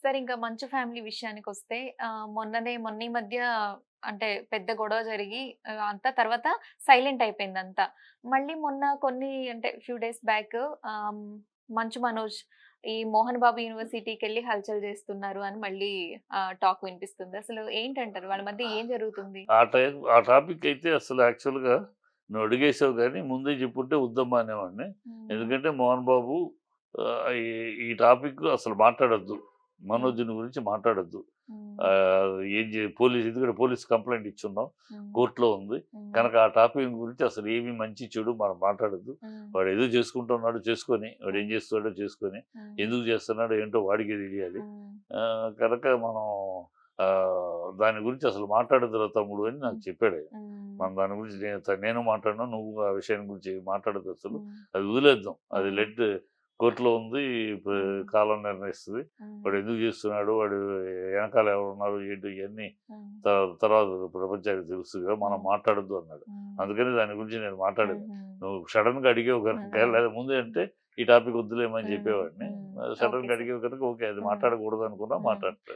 సరే ఇంకా మంచు ఫ్యామిలీ విషయానికొస్తే మొన్న ఈ మధ్య అంటే పెద్ద గొడవ జరిగి అంతా తర్వాత సైలెంట్ అయిపోయిందంతా. మళ్ళీ మొన్న కొన్ని అంటే ఫ్యూ డేస్ బ్యాక్ ఆహ్, మంచు మనోజ్ ఈ మోహన్ బాబు యూనివర్సిటీకెళ్ళి హల్చల్ చేస్తున్నారు అని మళ్ళీ టాక్ వినిపిస్తుంది. అసలు ఏంటంటారు? వాళ్ళ మధ్య ఏం జరుగుతుంది? ఆ టాపిక్ అయితే అసలు యాక్చువల్‌గా నువ్వు అడిగేసావు గానీ, ముందే చెప్పుంటే వద్దమ్మా అనేవాడిని. హ్మ్. ఎందుకంటే మోహన్ బాబు ఈ ఈ టాపిక్ అసలు మాట్లాడొద్దు. హ్మ్. మనోజ్‌ని గురించి మాట్లాడొద్దు. హ్మ్. ఏం జే పోలీస్ ఎందుకంటే పోలీస్ కంప్లెయింట్ ఇచ్చున్నాం. హ్మ్. కోర్ట్‌లో ఉంది. హ్మ్. కనుక ఆ టాపిక్ గురించి అసలు ఏమి మంచి, చెడు మనం మాట్లాడొద్దు. హ్మ్. వాడేదో చేసుకుంటున్నాడు చేసుకొని, వాడేం హ్మ్. చేస్తాడో చేసుకొని, హ్మ్. ఎందుకు చేస్తున్నాడో ఏంటో వాడికే తెలియాలి. హ్మ్. కనుక మనం దాని గురించి అసలు మాట్లాడొద్దురా తమ్ముడు అని నాకు హ్మ్. చెప్పాడాయన. హ్మ్. మనం దాని గురించి నేను మాట్లాడను. నువ్వు ఆ విషయం గురించి మాట్లాడొద్దసలు. హ్మ్. అది వదిలేద్దాం. అది హ్మ్. కోర్ట్‌లో ఉంది. హ్మ్. కాలం నిర్ణయిస్తది. హ్మ్. వాడు ఎందుకు చేస్తున్నాడు? వాడు వెనకాల ఎవరున్నారు? ఏంటి? ఇయన్నీ హ్మ్. త తర్వాత ప్రపంచానికి తెలుసు కదా! మనం హ్మ్. మాట్లాడొద్దు అన్నాడు. హ్మ్. అందుకని దాని గురించి నేను మాట్లాడను. హుహు. నువ్వు సడెన్‌గా అడిగావు గనుక హ్మ్. లేదా ముందే అంటే ఈ టాపిక్ వద్దులేమని హ్మ్. చెప్పేవాడిని. హ్మ్. ఓకే సడెన్‌గా సార్. అడిగావు కనుక ఓకే. అది హ్మ్. మాట్లాడకూడదనుకున్నా హ్మ్. మాట్లాడట్లేదు.